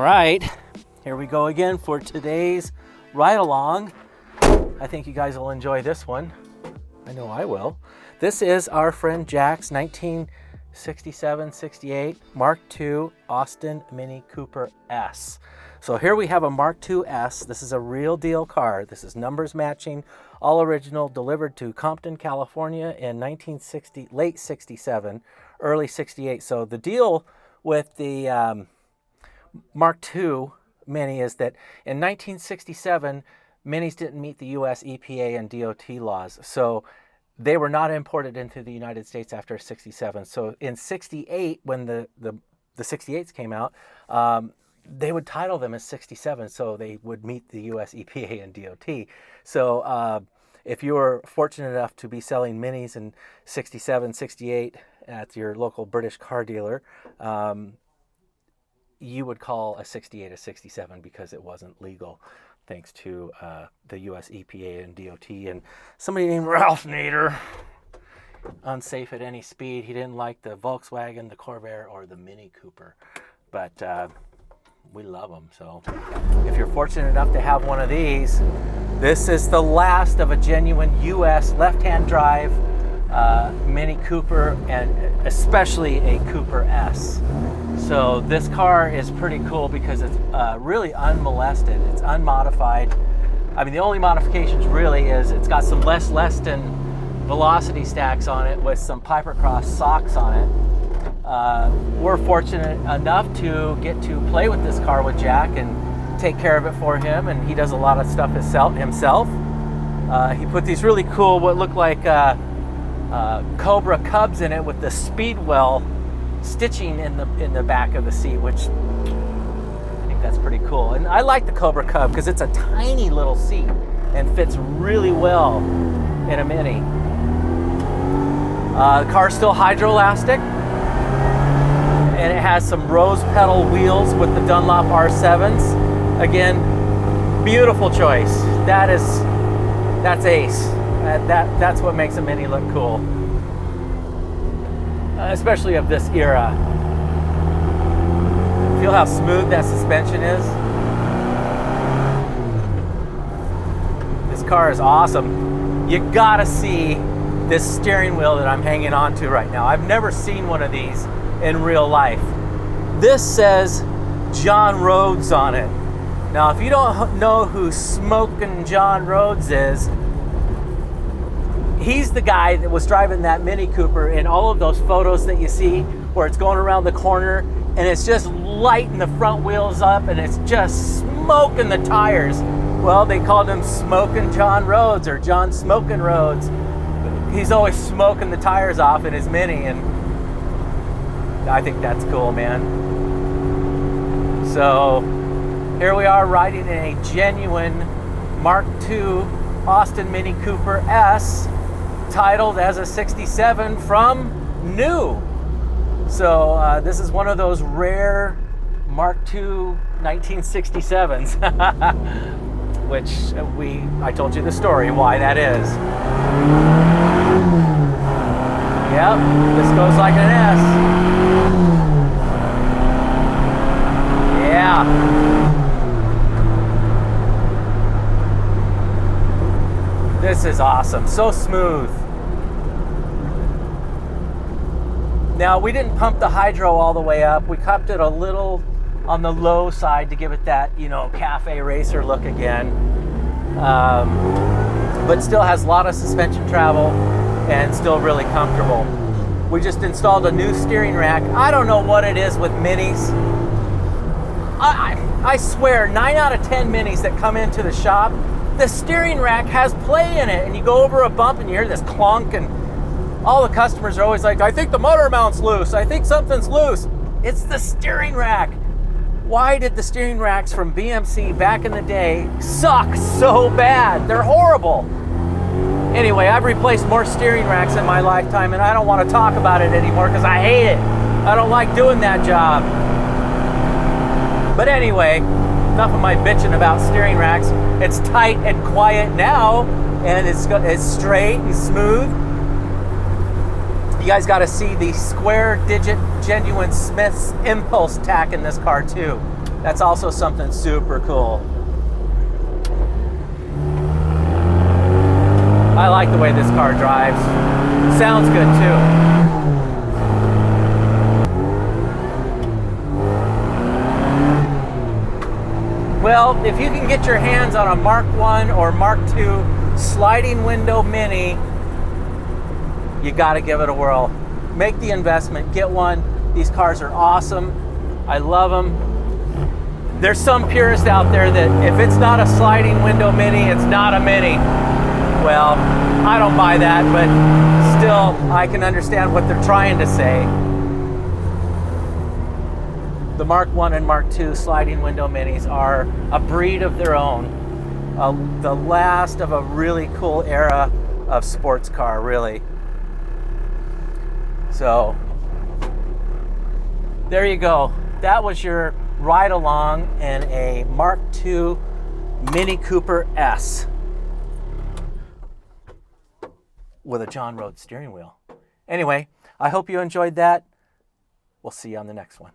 right, here we go again for today's ride along. I think you guys will enjoy this one. I know I will. This is our friend Jack's 1967-68 Mark II Austin Mini Cooper S. So here we have a Mark II S. This is a real deal car. This is numbers matching, all original, delivered to Compton, California in late 67, early 68. So the deal with the Mark II Mini is that in 1967, Minis didn't meet the US EPA and DOT laws. So they were not imported into the United States after 67. So in 68, when the 68s came out, they would title them as 67, so they would meet the US EPA and DOT. So if you were fortunate enough to be selling Minis in 67, 68 at your local British car dealer, you would call a 68 a 67 because it wasn't legal, thanks to the US EPA and DOT and somebody named Ralph Nader. Unsafe at any speed. He didn't like the Volkswagen, the Corvair, or the Mini Cooper. But we love them. So if you're fortunate enough to have one of these, this is the last of a genuine US left-hand drive Mini Cooper, and especially a Cooper S. So this car is pretty cool because it's really unmolested. It's unmodified. I mean, the only modifications really is it's got some Les Leston velocity stacks on it with some Piper Cross socks on it. We're fortunate enough to get to play with this car with Jack and take care of it for him, and he does a lot of stuff himself. He put these really cool, what look like Cobra Cubs in it with the Speedwell stitching in the back of the seat, which I think that's pretty cool. And I like the Cobra Cub because it's a tiny little seat and fits really well in a Mini. The car's still hydroelastic, and it has some rose petal wheels with the Dunlop R7s. Again, beautiful choice. That's ace. That's what makes a Mini look cool, especially of this era. Feel how smooth that suspension is? This car is awesome. You gotta see this steering wheel that I'm hanging on to right now. I've never seen one of these in real life. This says John Rhodes on it. Now, if you don't know who Smokin' John Rhodes is, he's the guy that was driving that Mini Cooper in all of those photos that you see where it's going around the corner and it's just lighting the front wheels up and it's just smoking the tires. Well, they called him Smokin' John Rhodes, or John Smokin' Rhodes. He's always smoking the tires off in his Mini, and I think that's cool, man. So here we are riding in a genuine Mark II Austin Mini Cooper S, titled as a 67 from new. So this is one of those rare Mark II 1967s, which I told you the story why that is. Yep, this goes like an S. Yeah. This is awesome, so smooth. Now, we didn't pump the hydro all the way up. We cupped it a little on the low side to give it that, cafe racer look again. But still has a lot of suspension travel and still really comfortable. We just installed a new steering rack. I don't know what it is with Minis. I swear, 9 out of 10 Minis that come into the shop, the steering rack has play in it, and you go over a bump and you hear this clunk, and all the customers are always like, I think the motor mount's loose, I think something's loose. It's the steering rack. Why did the steering racks from BMC back in the day suck so bad? They're horrible. Anyway, I've replaced more steering racks in my lifetime, and I don't want to talk about it anymore because I hate it. I don't like doing that job. But anyway, enough of my bitching about steering racks. It's tight and quiet now, and it's straight and smooth. You guys got to see the square digit genuine Smith's impulse tack in this car too. That's also something super cool. I like the way this car drives. Sounds good too. Well, if you can get your hands on a Mark I or Mark II sliding window Mini, you got to give it a whirl. Make the investment, get one. These cars are awesome. I love them. There's some purist out there that if it's not a sliding window Mini, it's not a Mini. Well, I don't buy that, but still, I can understand what they're trying to say. The Mark I and Mark II sliding window Minis are a breed of their own. The last of a really cool era of sports car, really. So, there you go. That was your ride along in a Mark II Mini Cooper S with a John Road steering wheel. Anyway, I hope you enjoyed that. We'll see you on the next one.